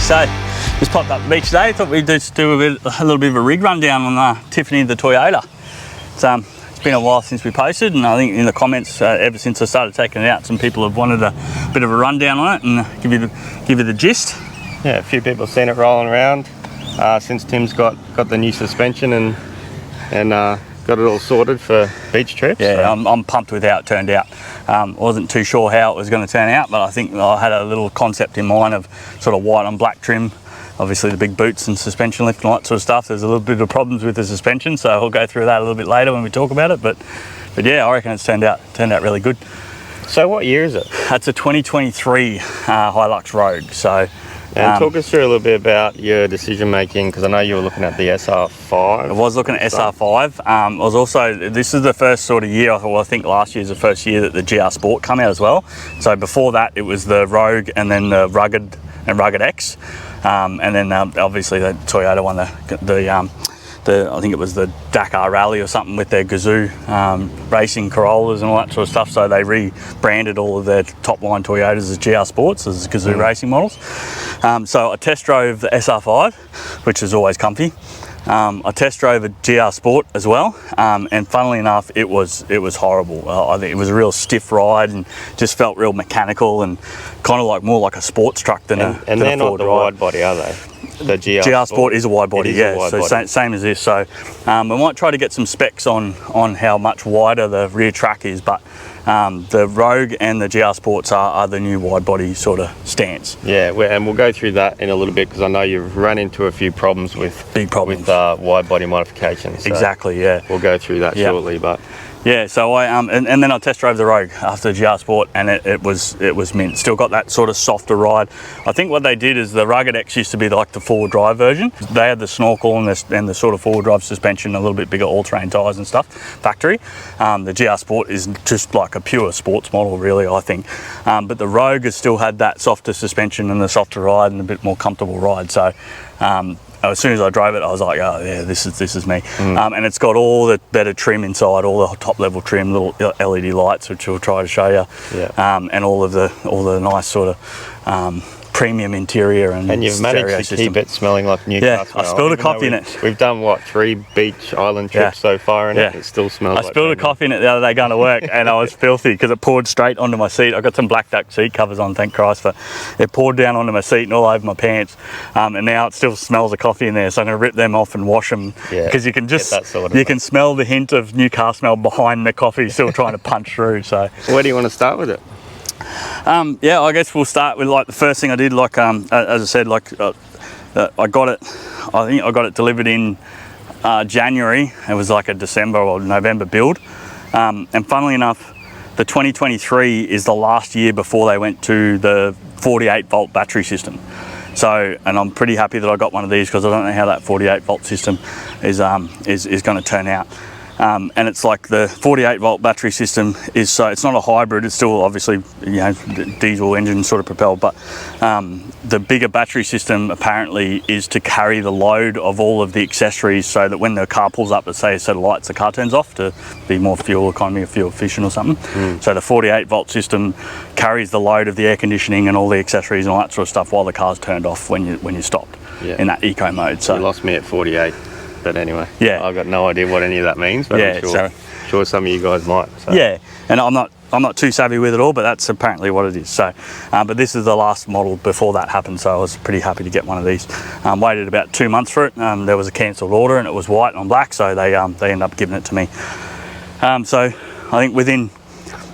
So just popped up the beach today. Thought we'd just do a little bit of a rig rundown on Tiffany the Toyota. It's been a while since we posted, and I think in the comments ever since I started taking it out, some people have wanted a bit of a rundown on it and give you the gist. Yeah, a few people have seen it rolling around since Tim's got the new suspension and got it all sorted for beach trips. Yeah, so. I'm pumped with how it turned out. Wasn't too sure how it was going to turn out, but I think I had a little concept in mind of sort of white on black trim. Obviously the big boots and suspension lift and all that sort of stuff. There's a little bit of problems with the suspension, so I'll go through that a little bit later when we talk about it. But yeah, I reckon it's turned out really good. So what year is it? That's a 2023 Hilux Rogue. So. And talk us through a little bit about your decision making, because I know you were looking at the SR5. I was looking at SR5. I was also, this is the first sort of year, I think last year is the first year that the GR Sport come out as well. So before that it was the Rogue and then the Rugged and Rugged X. And then obviously the Toyota won I think it was the Dakar Rally or something with their Gazoo racing Corollas and all that sort of stuff. So they rebranded all of their top line Toyotas as GR Sports, as Gazoo racing models. So I test drove the SR5, which is always comfy. I test drove a GR Sport as well, and funnily enough, it was horrible. I think it was a real stiff ride and just felt real mechanical and kind of like more like a sports truck than a and they're not the wide body, are they? The GR Sport is a wide body, yeah. So same as this. So we might try to get some specs on how much wider the rear track is, but the Rogue and the GR Sports are the new wide body sort of stance. Yeah, and we'll go through that in a little bit, because I know you've run into a few problems with wide body modifications. So exactly, yeah. We'll go through that shortly, but. Yeah, so I and then I test drove the Rogue after the GR Sport, and it was mint. Still got that sort of softer ride. I think what they did is the Rugged X used to be like the four-wheel drive version. They had the snorkel and the sort of four-wheel drive suspension, a little bit bigger all-terrain tyres and stuff, factory. The GR Sport is just like a pure sports model, really, I think. But the Rogue has still had that softer suspension and the softer ride and a bit more comfortable ride. So. As soon as I drove it, I was like, oh yeah, this is me. And it's got all the better trim inside, all the top level trim, little LED lights, which we'll try to show you, and all the nice sort of premium interior and you've managed to keep it smelling like new car smell. I spilled a coffee in it. We've done what, 3 beach island trips so far, and it still smells. I spilled a coffee in it the other day going to work, and I was filthy because it poured straight onto my seat. I got some black duck seat covers on, thank Christ, but it poured down onto my seat and all over my pants. And now it still smells of coffee in there, so I'm going to rip them off and wash them, because you can just can smell the hint of new car smell behind the coffee still trying to punch through. So where do you want to start with it? Yeah, I guess we'll start with like the first thing I did, like as I said, like I got it delivered in January. It was like a December or November build, and funnily enough, the 2023 is the last year before they went to the 48 volt battery system. So, and I'm pretty happy that I got one of these, because I don't know how that 48 volt system is going to turn out. And it's like the 48 volt battery system is, so it's not a hybrid, it's still obviously, diesel engine sort of propelled, but the bigger battery system apparently is to carry the load of all of the accessories, so that when the car pulls up, let's say a set of lights, the car turns off to be more fuel economy or fuel efficient or something. So the 48 volt system carries the load of the air conditioning and all the accessories and all that sort of stuff while the car's turned off when you stopped in that eco mode. So you lost me at 48. But anyway, I've got no idea what any of that means, but I'm sure some of you guys might. So. Yeah, and I'm not too savvy with it all, but that's apparently what it is. So, but this is the last model before that happened, so I was pretty happy to get one of these. Waited about 2 months for it. There was a cancelled order, and it was white on black, so they ended up giving it to me. So I think within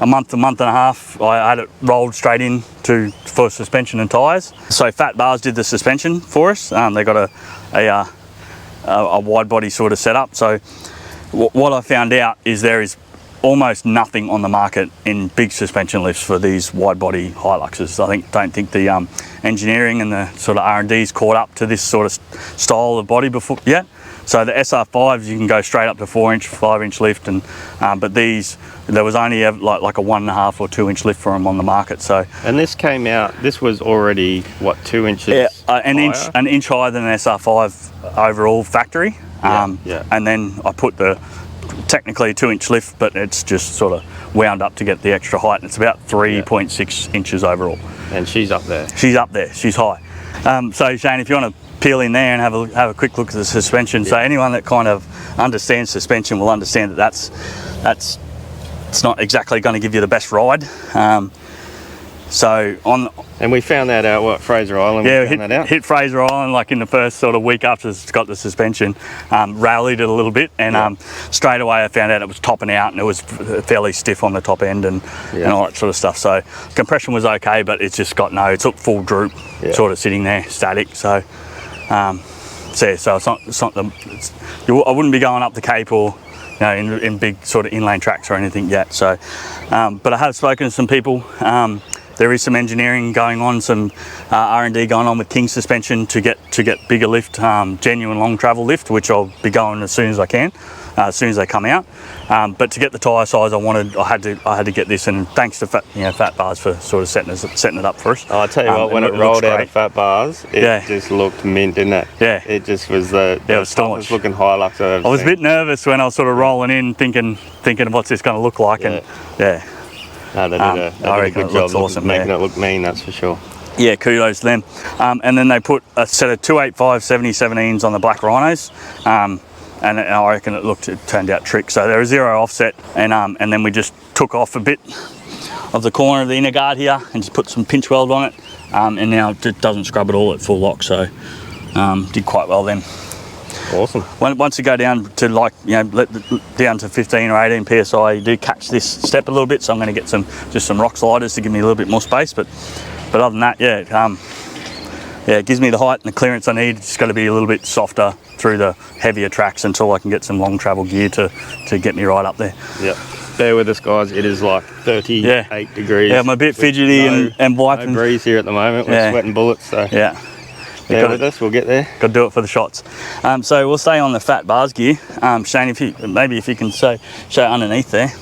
a month and a half, I had it rolled straight in for suspension and tyres. So Fat Bars did the suspension for us. They got a wide body sort of setup. So what I found out is there is almost nothing on the market in big suspension lifts for these wide body Hiluxes. I don't think the engineering and the sort of R&D's caught up to this sort of style of body before yet. So the SR5s, you can go straight up to 4-inch, 5-inch lift, and but these, there was only like a 1.5 or 2-inch lift for them on the market. So, and this came out, this was already what, 2 inches? Yeah, an inch higher than an SR5 overall factory. And then I put the technically a 2-inch lift, but it's just sort of wound up to get the extra height. And it's about 3.6 inches overall. And she's up there. She's up there. She's high. So Shane, if you want to peel in there and have a quick look at the suspension. So anyone that kind of understands suspension will understand that it's not exactly going to give you the best ride. And we found that out, what, Fraser Island? Yeah, we found that out? hit Fraser Island like in the first sort of week after it's got the suspension, rallied it a little bit, and straight away I found out it was topping out and it was fairly stiff on the top end and all that sort of stuff. So compression was okay, but it's just got it's up full droop, sort of sitting there static. So I wouldn't be going up the Cape or in big sort of inland tracks or anything yet. So, but I have spoken to some people. There is some engineering going on, some R&D going on with King suspension to get bigger lift, genuine long travel lift, which I'll be going as soon as I can, as soon as they come out. But to get the tyre size I had to get this, and thanks to Fat Bars for sort of setting it up for us. Oh, I tell you what, when it rolled out of Fat Bars, it just looked mint, didn't it? Yeah. It just was the toughest looking Hilux I've ever seen. I was a bit nervous when I was sort of rolling in, thinking what's this going to look like, and No, they did a good job awesome, making it look mean, that's for sure. Yeah, kudos to them. And then they put a set of 285 70-17s on the black Rhinos, and I reckon it turned out trick. So they're a zero offset, and then we just took off a bit of the corner of the inner guard here and just put some pinch weld on it, and now it doesn't scrub at all at full lock. So did quite well then. Awesome. Once you go down to down to 15 or 18 psi, you do catch this step a little bit. So I'm going to get just some rock sliders to give me a little bit more space. But other than that, it gives me the height and the clearance I need. It's got to be a little bit softer through the heavier tracks until I can get some long travel gear to get me right up there. Yep. Bear with us, guys. It is like 38 degrees. Yeah, I'm a bit fidgety and wiping. No breeze here at the moment. We're sweating bullets. So yeah. Bear with us, we'll get there. Got to do it for the shots. So we'll stay on the Fat Bars gear. Shane, if you can show underneath there.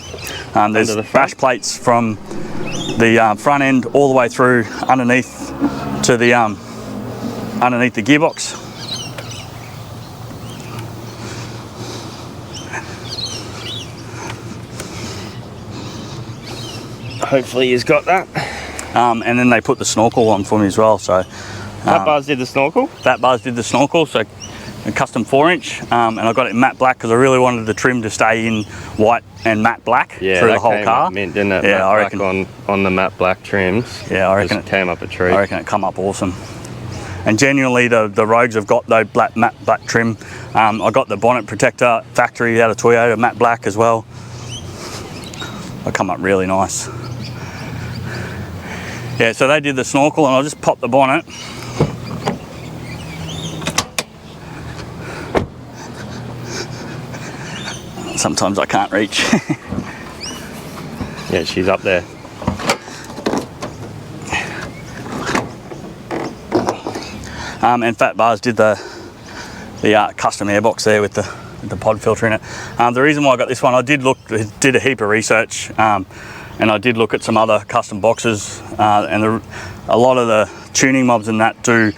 There's bash plates from the front end all the way through underneath to the underneath the gearbox. Hopefully he's got that. And then they put the snorkel on for me as well. So Fat Bars did the snorkel? Fat Bars did the snorkel, so a custom 4-inch, and I got it in matte black because I really wanted the trim to stay in white and matte black through the whole car. Mint, didn't it? Yeah, matte I reckon on the matte black trims. Yeah, I reckon it came up a treat. I reckon it come up awesome. And genuinely, the Rogues have got the matte black trim. I got the bonnet protector factory out of Toyota, matte black as well. They come up really nice. Yeah, so they did the snorkel, and I'll just pop the bonnet. Sometimes I can't reach. Yeah, she's up there. And Fat Bars did the custom airbox there with the pod filter in it. The reason why I got this one, I did a heap of research, and I did look at some other custom boxes, and a lot of the tuning mobs and that do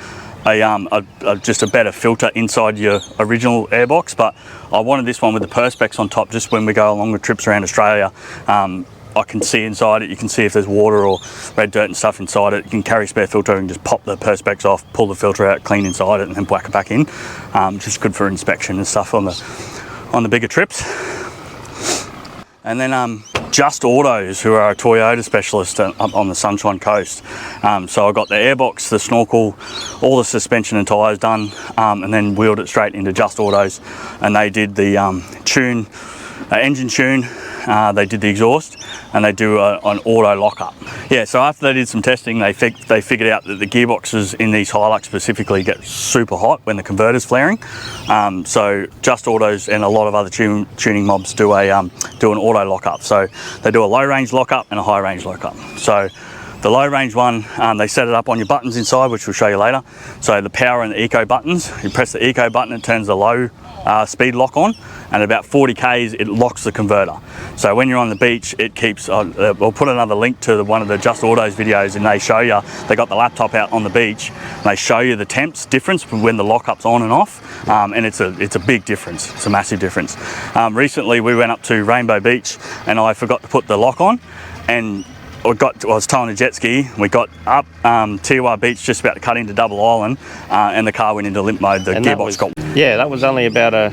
just a better filter inside your original airbox, but I wanted this one with the perspex on top, just when we go along the trips around Australia. I can see inside it, you can see if there's water or red dirt and stuff inside it. You can carry spare filter and just pop the perspex off, pull the filter out, clean inside it, and then whack it back in. Just good for inspection and stuff on the bigger trips. And then Just Autos, who are a Toyota specialist up on the Sunshine Coast. So I got the airbox, the snorkel, all the suspension and tyres done, and then wheeled it straight into Just Autos, and they did the engine tune. They did the exhaust, and they do an auto lockup. Yeah, so after they did some testing, they figured out that the gearboxes in these Hilux specifically get super hot when the converter's flaring. So Just Autos and a lot of other tuning mobs do an auto lockup. So they do a low range lockup and a high range lockup. So the low range one, they set it up on your buttons inside, which we'll show you later. So the power and the eco buttons, you press the eco button, it turns the low speed lock on, and at about 40 Ks it locks the converter. So when you're on the beach, it keeps, we'll put another link to one of the Just Autos videos, and they show you, they got the laptop out on the beach, and they show you the temps difference from when the lockup's on and off, and it's a big difference, it's a massive difference. Recently we went up to Rainbow Beach and I forgot to put the lock on, and I was towing a jet ski. We got up Tiwa Beach, just about to cut into Double Island, and the car went into limp mode. The gearbox got. Yeah, that was only about a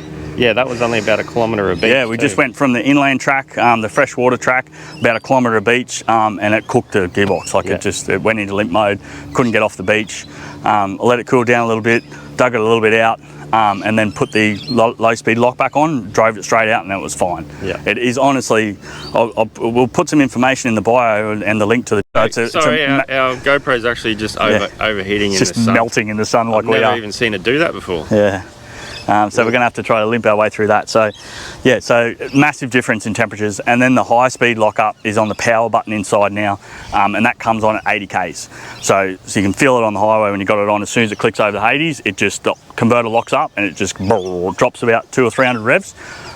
kilometre of beach. Yeah, we just went from the inland track, the freshwater track, about a kilometre of beach, and it cooked the gearbox. Like it went into limp mode. Couldn't get off the beach. I let it cool down a little bit, dug it a little bit out, and then put the low-speed lock back on, drove it straight out, and it was fine. Yeah. It is honestly. We'll put some information in the bio and the link to the. Our GoPro is actually just overheating in the sun. Just melting in the sun like we are. I've never even seen it do that before. Yeah. So we're going to have to try to limp our way through that. So yeah, so massive difference in temperatures. And then the high speed lockup is on the power button inside now, and that comes on at 80 Ks. So you can feel it on the highway when you got it on. As soon as it clicks over the 80s, it just, the converter locks up and it just drops about 200 or 300 revs.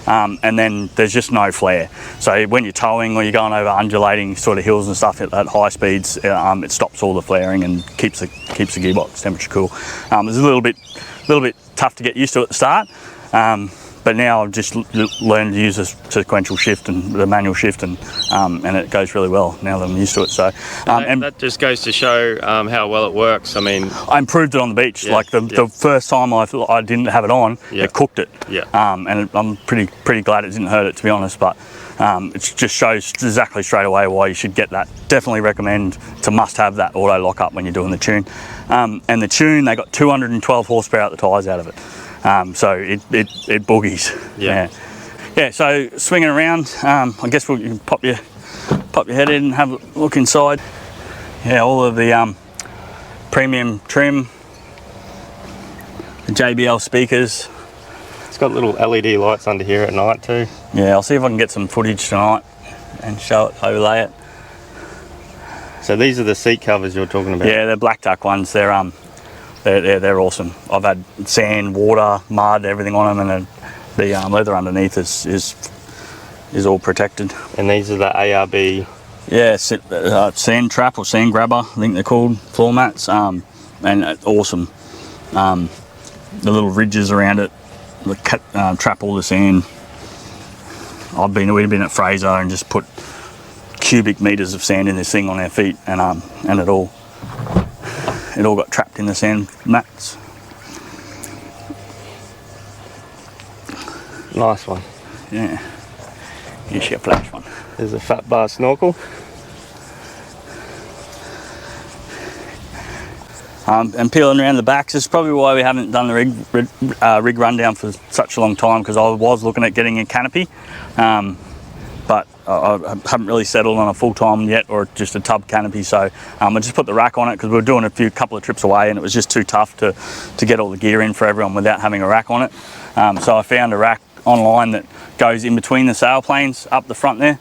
And then there's just no flare. So when you're towing or you're going over undulating sort of hills and stuff at high speeds, it stops all the flaring and keeps the gearbox temperature cool. It's a little bit tough to get used to at the start, but now I've just learned to use a sequential shift and the manual shift, and it goes really well now that I'm used to it. So and that just goes to show how well it works. I mean, I improved it on the beach. The first time I didn't have it on, it cooked it. And I'm pretty glad it didn't hurt it, to be honest. But it just shows exactly straight away why you should get that. Definitely recommend to must have that auto lock up when you're doing the tune. And the tune, they got 212 horsepower at the tyres out of it. So it boogies. Yeah. So swinging around, I guess you can pop your head in and have a look inside. Yeah, all of the premium trim, the JBL speakers. It's got little LED lights under here at night too. Yeah, I'll see if I can get some footage tonight and show it, overlay it. So these are the seat covers you're talking about? Yeah, they're black duck ones. They're they're awesome. I've had sand, water, mud, everything on them, and the leather underneath is all protected. And these are the ARB. Yeah, sand trap or sand grabber, I think they're called, floor mats, and awesome. The little ridges around it trap all the sand. We've been at Fraser and just put cubic meters of sand in this thing on our feet, and it all got trapped in the sand mats. Nice one. Yeah. Here's your flash one. There's a fat bar snorkel. And peeling around the backs, this is probably why we haven't done the rig rundown for such a long time, because I was looking at getting a canopy, but I haven't really settled on a full-time yet, or just a tub canopy. So I just put the rack on it because we were doing a couple of trips away, and it was just too tough to get all the gear in for everyone without having a rack on it. So I found a rack online that goes in between the sail planes up the front there,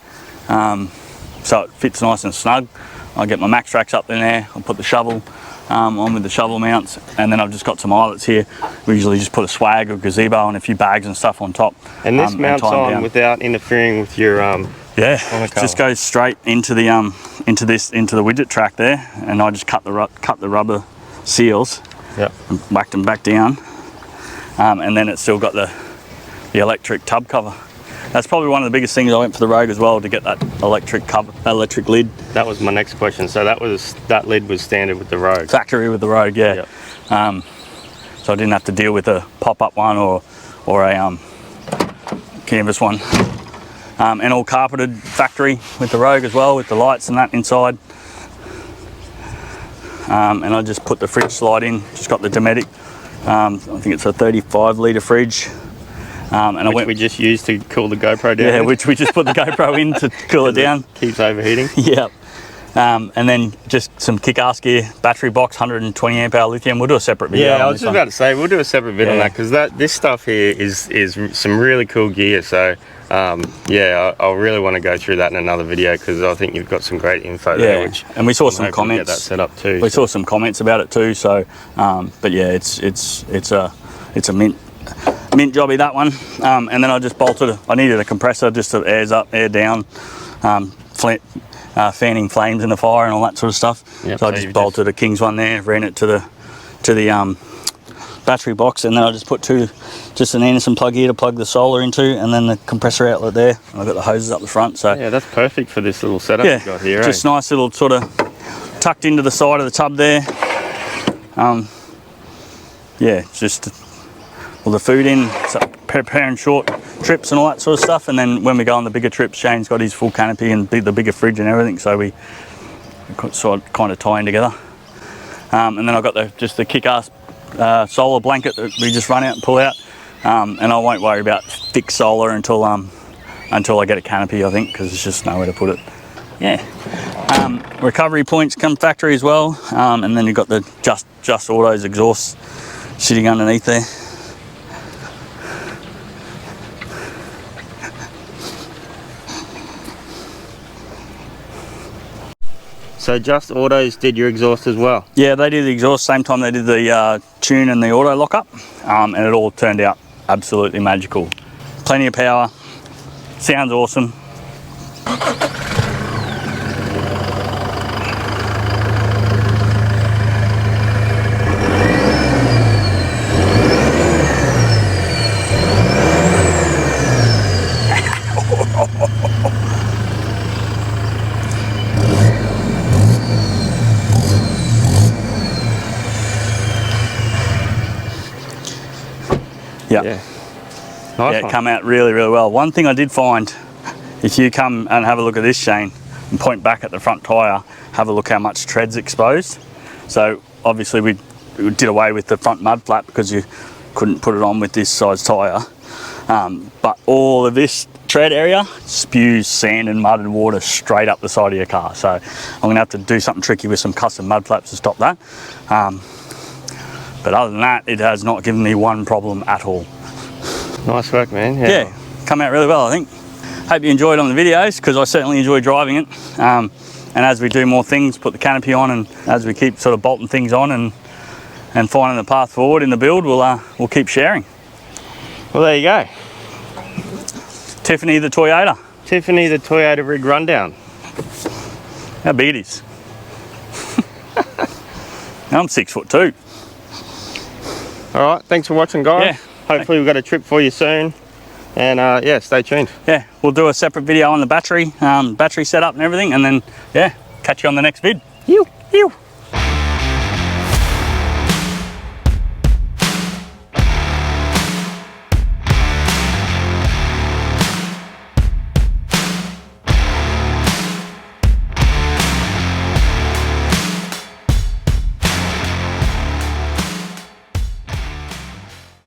so it fits nice and snug. I get my max racks up in there, I'll put the shovel on with the shovel mounts, and then I've just got some eyelets here. We usually just put a swag or gazebo and a few bags and stuff on top. And this mounts on without interfering with your yeah, it just goes straight into the into the widget track there, and I just cut the rubber seals, and whacked them back down, and then it's still got the electric tub cover. That's probably one of the biggest things I went for the Rogue as well, to get that electric lid. That was my next question. So that lid was standard with the Rogue? Factory with the Rogue, yeah. So I didn't have to deal with a pop-up one or a canvas one. And all carpeted factory with the Rogue as well, with the lights and that inside. And I just put the fridge slide in, just got the Dometic. I think it's a 35 litre fridge. And we just used to cool the GoPro down. Yeah, which we just put the GoPro in to cool it down. Keeps overheating. Yeah. And then just some kick-ass gear, battery box, 120 amp hour lithium. We'll do a separate video. Yeah, I was just about to say, we'll do a separate video on that, because this stuff here is some really cool gear. So yeah, I'll really want to go through that in another video, because I think you've got some great info there. And we saw some comments. Get that set up too. We saw some comments about it too. So, but yeah, it's a mint jobby, that one. And then I just bolted. I needed a compressor just to airs up, air down, fanning flames in the fire and all that sort of stuff. So I just bolted a King's one there, ran it to the battery box, and then I just put two just an Anderson plug here to plug the solar into, and then the compressor outlet there. And I've got the hoses up the front. So yeah, that's perfect for this little setup you've got here. Just nice little sort of tucked into the side of the tub there. Yeah, just all the food in, so preparing short trips and all that sort of stuff. And then when we go on the bigger trips, Shane's got his full canopy and the bigger fridge and everything, so we sort of kind of tie in together. And then I've got just the kick-ass solar blanket that we just run out and pull out. And I won't worry about thick solar until I get a canopy, I think, because there's just nowhere to put it. Yeah. Recovery points come factory as well. And then you've got the Just Autos exhaust sitting underneath there. So Just Autos did your exhaust as well? Yeah, they did the exhaust same time they did the tune and the auto lockup, and it all turned out absolutely magical. Plenty of power, sounds awesome. Yeah. Nice It come out really, really well. One thing I did find, if you come and have a look at this, Shane, and point back at the front tyre, have a look how much tread's exposed. So obviously we did away with the front mud flap because you couldn't put it on with this size tyre. But all of this tread area spews sand and mud and water straight up the side of your car. So I'm going to have to do something tricky with some custom mud flaps to stop that. But other than that, it has not given me one problem at all. Nice work, man. Yeah, come out really well, I think. Hope you enjoyed on the videos, because I certainly enjoy driving it. And as we do more things, put the canopy on, and as we keep sort of bolting things on and finding the path forward in the build, we'll keep sharing. Well, there you go. Tiffany the Toyota. Tiffany the Toyota rig rundown. How big it is. I'm 6'2". All right, thanks for watching, guys. Yeah. Hopefully we've got a trip for you soon. And yeah, stay tuned. Yeah, we'll do a separate video on the battery setup and everything, and then, yeah, catch you on the next vid. You.